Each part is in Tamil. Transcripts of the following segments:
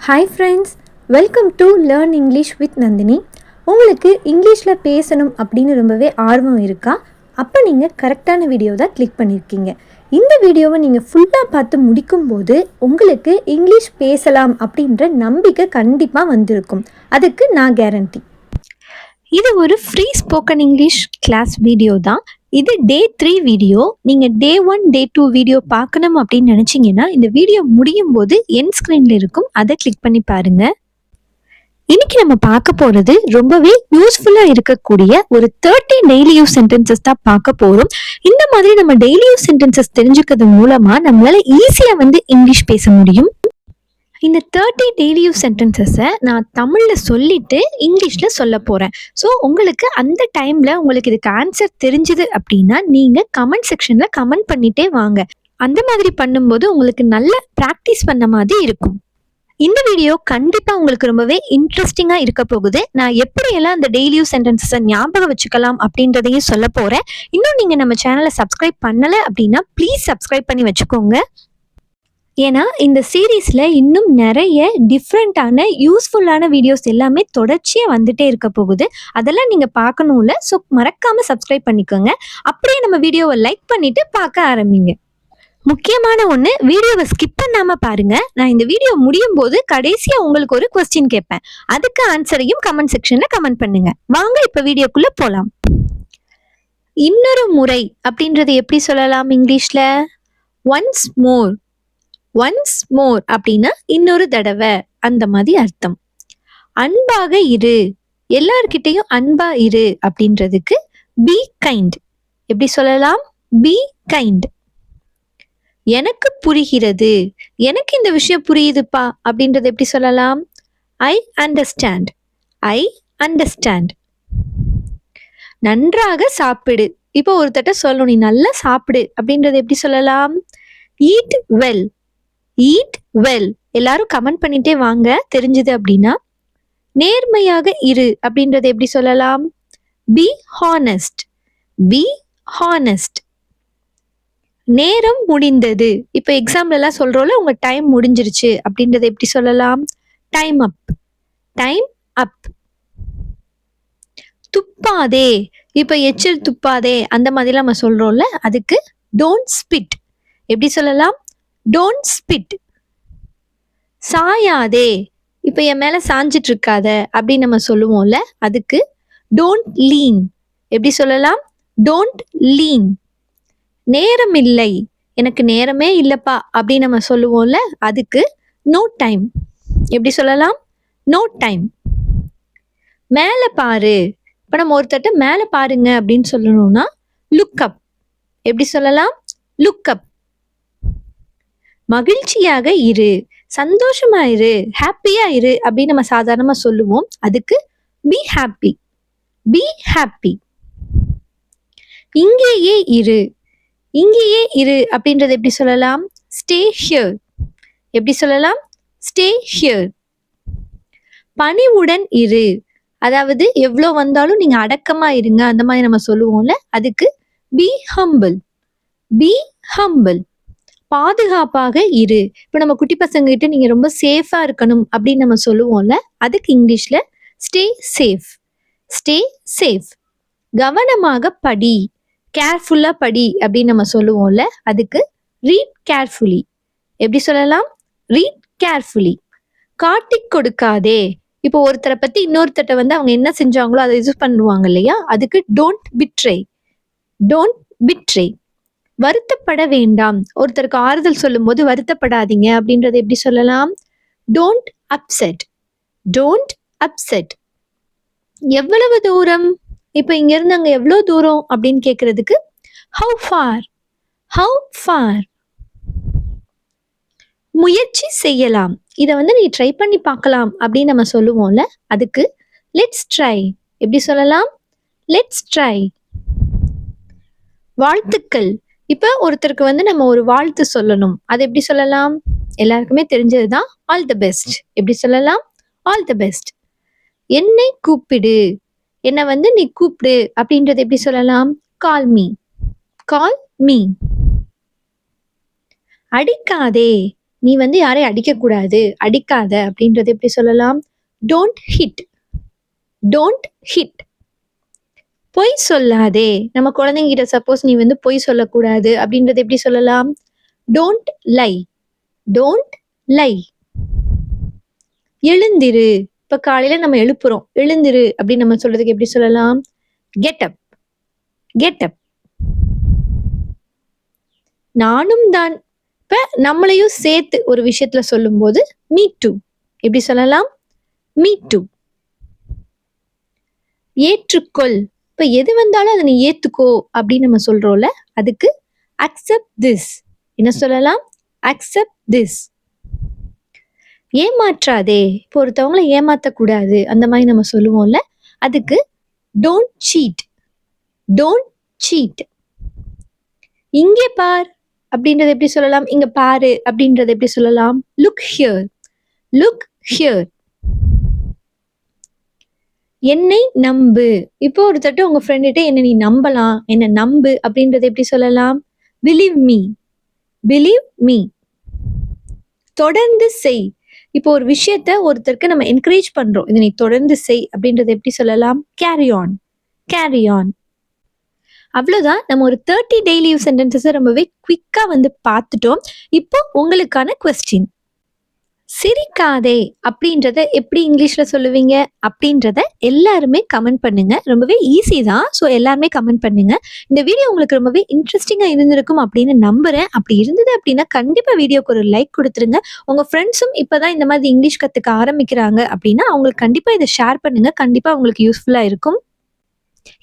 Hi friends, welcome to learn English with Nandini. உங்களுக்கு இங்கிலீஷில் பேசணும் அப்படின்னு ரொம்பவே ஆர்வம் இருக்கா? அப்போ நீங்கள் கரெக்டான வீடியோ தான் கிளிக் பண்ணியிருக்கீங்க. இந்த வீடியோவை நீங்கள் ஃபுல்லாக பார்த்து முடிக்கும்போது உங்களுக்கு இங்கிலீஷ் பேசலாம் அப்படின்ற நம்பிக்கை கண்டிப்பாக வந்திருக்கும். அதுக்கு நான் கேரண்டி. இது ஒரு free spoken English class video தான். இது டே 3 வீடியோ. நீங்கள் டே 1 டே 2 வீடியோ பார்க்கணும் அப்படின்னு நினச்சிங்கன்னா இந்த வீடியோ முடியும் போது என் ஸ்க்ரீனில் இருக்கும், அதை கிளிக் பண்ணி பாருங்கள். இன்னைக்கு நம்ம பார்க்க போகிறது ரொம்பவே யூஸ்ஃபுல்லாக இருக்கக்கூடிய ஒரு 30 டெய்லி யூஸ் சென்டென்சஸ் தான் பார்க்க போகிறோம். இந்த மாதிரி நம்ம டெய்லி யூஸ் சென்டென்சஸ் தெரிஞ்சுக்கிறது மூலமாக நம்மளால ஈஸியாக இங்கிலீஷ் பேச முடியும். இந்த 30 டெய்லி யூஸ் சென்டென்சஸை நான் தமிழில் சொல்லிட்டு இங்கிலீஷில் சொல்ல போகிறேன். ஸோ உங்களுக்கு அந்த டைமில் உங்களுக்கு இதுக்கு ஆன்சர் தெரிஞ்சுது அப்படின்னா நீங்கள் கமெண்ட் செக்ஷனில் கமெண்ட் பண்ணிட்டே வாங்க. அந்த மாதிரி பண்ணும்போது உங்களுக்கு நல்ல ப்ராக்டிஸ் பண்ண மாதிரி இருக்கும். இந்த வீடியோ கண்டிப்பாக உங்களுக்கு ரொம்பவே இன்ட்ரெஸ்டிங்காக இருக்க போகுது. நான் எப்படியெல்லாம் அந்த டெய்லி யூஸ் சென்டென்சஸை ஞாபகம் வச்சுக்கலாம் அப்படின்றதையும் சொல்ல போகிறேன். இன்னும் நீங்கள் நம்ம சேனலை சப்ஸ்கிரைப் பண்ணலை அப்படின்னா ப்ளீஸ் சப்ஸ்கிரைப் பண்ணி வச்சுக்கோங்க. ஏன்னா இந்த சீரீஸில் இன்னும் நிறைய டிஃப்ரெண்ட்டான யூஸ்ஃபுல்லான வீடியோஸ் எல்லாமே தொடர்ச்சியாக வந்துட்டே இருக்க போகுது. அதெல்லாம் நீங்கள் பார்க்கணும்ல. ஸோ மறக்காமல் சப்ஸ்கிரைப் பண்ணிக்கோங்க. அப்படியே நம்ம வீடியோவை லைக் பண்ணிவிட்டு பார்க்க ஆரம்பிங்க. முக்கியமான ஒன்று, வீடியோவை ஸ்கிப் பண்ணாமல் பாருங்கள். நான் இந்த வீடியோ முடியும் போது கடைசியாக உங்களுக்கு ஒரு கொஸ்டின் கேட்பேன். அதுக்கு ஆன்சரையும் கமெண்ட் செக்ஷனில் கமெண்ட் பண்ணுங்க. வாங்க இப்போ வீடியோக்குள்ளே போகலாம். இன்னொரு முறை அப்படின்றது எப்படி சொல்லலாம் இங்கிலீஷில்? Once more. ஒன்ஸ் மோர் அப்படின்னா இன்னொரு தடவை, அந்த மாதிரி அர்த்தம். அன்பாக இரு, எல்லார்கிட்டையும் அன்பா இரு அப்படின்றதுக்கு பி கைண்ட். எப்படி சொல்லலாம்? Be kind. எனக்கு புரிகிறது, எனக்கு இந்த விஷயம் புரியுதுப்பா அப்படின்றது எப்படி சொல்லலாம்? I understand. I understand. நன்றாக சாப்பிடு. இப்போ ஒருத்தட்ட சொல்லணும் நீ நல்லா சாப்பிடு அப்படின்றது எப்படி சொல்லலாம்? Eat well. Eat well. எல்லாரும் கமெண்ட் பண்ணிட்டே வாங்க தெரிஞ்சது அப்படின்னா. நேர்மையாக இரு அப்படின்றது எப்படி சொல்லலாம்? Be honest. Be honest. நேரம் முடிந்தது. இப்போ எக்ஸாம்ல எல்லாம் சொல்றோம்ல, உங்க டைம் முடிஞ்சிருச்சு அப்படின்றது எப்படி சொல்லலாம்? Time up. Time up. துப்பாதே. இப்போ எச்சில் துப்பாதே அந்த மாதிரிலாம் நம்ம சொல்றோம்ல, அதுக்கு டோன்ட் ஸ்பிட். எப்படி சொல்லலாம்? Don't spit. சாயாதே. இப்போ என் மேலே சாஞ்சிட்டு இருக்காத அப்படின்னு நம்ம சொல்லுவோம்ல, அதுக்கு டோன்ட் லீன். எப்படி சொல்லலாம்? Don't lean. நேரம் இல்லை, எனக்கு நேரமே இல்லைப்பா அப்படின்னு நம்ம சொல்லுவோம்ல, அதுக்கு நோ டைம். எப்படி சொல்லலாம்? No time. மேலே பாரு. இப்போ நம்ம ஒருத்தட்ட மேலே பாருங்க அப்படின்னு சொல்லணும்னா லுக் அப். எப்படி சொல்லலாம்? Look up. மகிழ்ச்சியாக இரு, சந்தோஷமா இரு, ஹாப்பியா இரு அப்படின்னு நம்ம சாதாரணமா சொல்லுவோம். அதுக்கு பி ஹாப்பி. Be happy. இங்கேயே இரு. இங்கேயே இரு அப்படின்றது எப்படி சொல்லலாம்? Stay here. எப்படி சொல்லலாம்? Stay here. பணிவுடன் இரு. அதாவது எவ்வளோ வந்தாலும் நீங்க அடக்கமா இருங்க அந்த மாதிரி நம்ம சொல்லுவோம்ல, அதுக்கு பி ஹம்பிள். B humble. பாதுகாப்பாக இரு. இப்போ நம்ம குட்டி பசங்க கிட்ட நீங்க ரொம்ப சேஃபா இருக்கணும் அப்படின்னு நம்ம சொல்லுவோம்ல, அதுக்கு இங்கிலீஷ்ல ஸ்டே சேஃப். Stay safe. கவனமாக படி. கேர்ஃபுல்லா படி அப்படின்னு நம்ம சொல்லுவோம்ல, அதுக்கு ரீட் கேர்ஃபுல்லி. எப்படி சொல்லலாம்? Read carefully. காட்டிக் கொடுக்காதே. இப்போ ஒருத்தரை பத்தி இன்னொருத்தட்ட அவங்க என்ன செஞ்சாங்களோ அதை யூஸ் பண்ணுவாங்க இல்லையா, அதுக்கு டோன்ட் பிட்ரே. Don't betray. வருத்தப்பட வேண்டாம். ஒருத்தருக்கு ஆறுதல் சொல்லும் போது வருத்தப்படாதீங்க அப்படின்றது எப்படி சொல்லலாம்? Don't upset. Don't upset. எவ்வளவு தூரம்? இப்போ இங்க இருந்து அங்க எவ்வளவு தூரம் அப்படின்னு கேட்கறதுக்கு ஹவு ஃபார். How for. முயற்சி செய்யலாம். இதை நீ ட்ரை பண்ணி பார்க்கலாம் அப்படின்னு நம்ம சொல்லுவோம்ல, அதுக்கு லெட்ஸ் ட்ரை. எப்படி சொல்லலாம்? Let's try. வாழ்த்துக்கள். இப்போ ஒருத்தருக்கு நம்ம ஒரு வாழ்த்து சொல்லணும், அது எப்படி சொல்லலாம்? எல்லாருக்குமே தெரிஞ்சது தான் ஆல் தி பெஸ்ட். எப்படி சொல்லலாம்? All the best. என்னை கூப்பிடு. என்னை நீ கூப்பிடு அப்படின்றது எப்படி சொல்லலாம்? Call me. Call me. அடிக்காதே. நீ வந்து யாரையும் அடிக்கக்கூடாது, அடிக்காத அப்படின்றது எப்படி சொல்லலாம்? Don't hit. Don't hit. பொய் சொல்லாதே. நம்ம குழந்தைங்கிட்ட சப்போஸ் நீ வந்து பொய் சொல்லக்கூடாது அப்படின்றது எப்படி சொல்லலாம்? Don't lie. Don't lie. எழுந்திரு. இப்ப காலையில நம்ம எழுப்புறோம். எழுந்திரு அப்படின்னு நம்ம சொல்றதுக்கு எப்படி சொல்லலாம்? Get up. Get up. நானும் தான். இப்ப நம்மளையும் சேர்த்து ஒரு விஷயத்துல சொல்லும்போது மீ டூ. எப்படி சொல்லலாம்? Me too. ஏற்றுக்கொள். இப்ப எது வந்தாலும் அதை நீ ஏத்துக்கோ அப்படின்னு நம்ம சொல்றோம்ல, அதுக்கு அக்செப்ட் திஸ். என்ன சொல்லலாம்? Accept this. ஏமாற்றாதே. இப்போ ஒருத்தவங்களை ஏமாத்தக்கூடாது அந்த மாதிரி நம்ம சொல்லுவோம்ல, அதுக்கு டோன்ட் சீட். Don't seat. இங்கே பார் அப்படின்றது எப்படி சொல்லலாம்? இங்க பாரு அப்படின்றது எப்படி சொல்லலாம்? Look here. Look here. என்னை நம்பு. இப்போ ஒருத்தட்ட உங்க ஃப்ரெண்டுகிட்ட என்ன நீ நம்பலாம், என்ன நம்பு அப்படின்றது எப்படி சொல்லலாம்? Believe me. Believe me. தொடர்ந்து செய். இப்போ ஒரு விஷயத்த ஒருத்தருக்கு நம்ம என்கரேஜ் பண்றோம், இதை நீ தொடர்ந்து செய் அப்படின்றது எப்படி சொல்லலாம்? Carry on. Carry on. அவ்வளோதான். நம்ம ஒரு 30 டெய்லி யூஸ் சென்டென்சஸை ரொம்பவே குவிக்காக வந்து பார்த்துட்டோம். இப்போ உங்களுக்கான கொஸ்டின். சிரிக்காதே அப்படின்றத எப்படி இங்கிலீஷில் சொல்லுவீங்க அப்படின்றத எல்லாருமே கமெண்ட் பண்ணுங்க. ரொம்பவே ஈஸி தான். ஸோ எல்லாருமே கமெண்ட் பண்ணுங்க. இந்த வீடியோ உங்களுக்கு ரொம்பவே இன்ட்ரெஸ்டிங்காக இருந்திருக்கும் அப்படின்னு நம்புறேன். அப்படி இருந்தது அப்படின்னா கண்டிப்பாக வீடியோக்கு ஒரு லைக் கொடுத்துருங்க. உங்கள் ஃப்ரெண்ட்ஸும் இப்போ தான் இந்த மாதிரி இங்கிலீஷ் கற்றுக்க ஆரம்பிக்கிறாங்க அப்படின்னா அவங்களுக்கு கண்டிப்பாக இதை ஷேர் பண்ணுங்க. கண்டிப்பாக உங்களுக்கு யூஸ்ஃபுல்லாக இருக்கும்.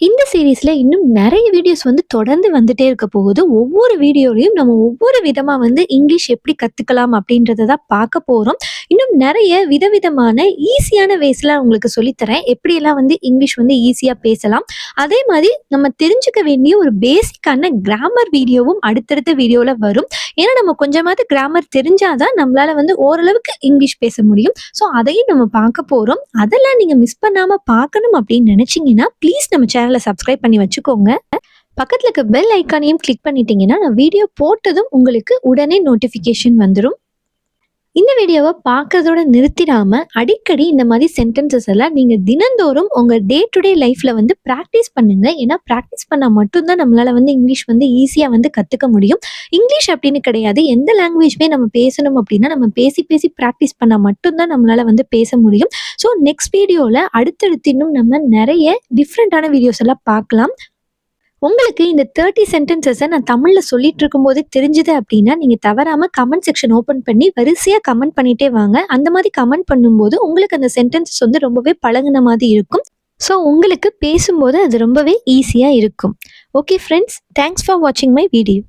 இந்த சீரீஸ்ல இன்னும் நிறைய வீடியோஸ் வந்து தொடர்ந்து வந்துட்டே இருக்க போகுது. ஒவ்வொரு வீடியோலையும் நம்ம ஒவ்வொரு விதமா வந்து இங்கிலீஷ் எப்படி கத்துக்கலாம் அப்படின்றத தான் பார்க்க போறோம். இன்னும் நிறைய விதவிதமான ஈஸியான வேஸ்ல உங்களுக்கு சொல்லித்தரேன். எப்படியெல்லாம் வந்து இங்கிலீஷ் வந்து ஈஸியா பேசலாம். அதே மாதிரி நம்ம தெரிஞ்சுக்க வேண்டிய ஒரு பேசிக்கான கிராமர் வீடியோவும் அடுத்தடுத்த வீடியோல வரும். ஏன்னா நம்ம கொஞ்சமாவது கிராமர் தெரிஞ்சாதான் நம்மளால வந்து ஓரளவுக்கு இங்கிலீஷ் பேச முடியும். ஸோ அதையும் நம்ம பார்க்க போறோம். அதெல்லாம் நீங்க மிஸ் பண்ணாம பார்க்கணும் அப்படின்னு நினைச்சீங்கன்னா ப்ளீஸ் நம்ம சேனலை சப்ஸ்கிரைப் பண்ணி வச்சுக்கோங்க. பக்கத்துல இருக்க பெல் ஐக்கானையும் கிளிக் பண்ணிட்டீங்கன்னா நான் வீடியோ போட்டதும் உங்களுக்கு உடனே நோட்டிஃபிகேஷன் வந்துடும். இந்த வீடியோவை பார்க்கறதோட நிறுத்திடாம அடிக்கடி இந்த மாதிரி சென்டென்சஸ் எல்லாம் நீங்க தினந்தோறும் உங்க டே டு டே லைஃப்ல வந்து ப்ராக்டிஸ் பண்ணுங்க. ஏன்னா ப்ராக்டிஸ் பண்ணா மட்டும்தான் நம்மளால வந்து இங்கிலீஷ் வந்து ஈஸியா வந்து கத்துக்க முடியும். இங்கிலீஷ் அப்படின்னு கிடையாது, எந்த லாங்குவேஜ்மே நம்ம பேசணும் அப்படின்னா நம்ம பேசி பேசி ப்ராக்டிஸ் பண்ணா மட்டும்தான் நம்மளால வந்து பேச முடியும். ஸோ நெக்ஸ்ட் வீடியோல அடுத்தடுத்து இன்னும் நம்ம நிறைய டிஃப்ரெண்டான வீடியோஸ் எல்லாம் பார்க்கலாம். உங்களுக்கு இந்த 30 சென்டென்சஸை நான் தமிழில் சொல்லிட்டு இருக்கும்போதே தெரிஞ்சுது அப்படின்னா நீங்கள் தவறாமல் கமெண்ட் செக்ஷன் ஓப்பன் பண்ணி வரிசையாக கமெண்ட் பண்ணிட்டே வாங்க. அந்த மாதிரி கமெண்ட் பண்ணும்போது உங்களுக்கு அந்த சென்டென்சஸ் வந்து ரொம்பவே பழகுன மாதிரி இருக்கும். ஸோ உங்களுக்கு பேசும்போது அது ரொம்பவே ஈஸியாக இருக்கும். ஓகே ஃப்ரெண்ட்ஸ், தேங்க்ஸ் ஃபார் வாட்சிங் மை வீடியோ.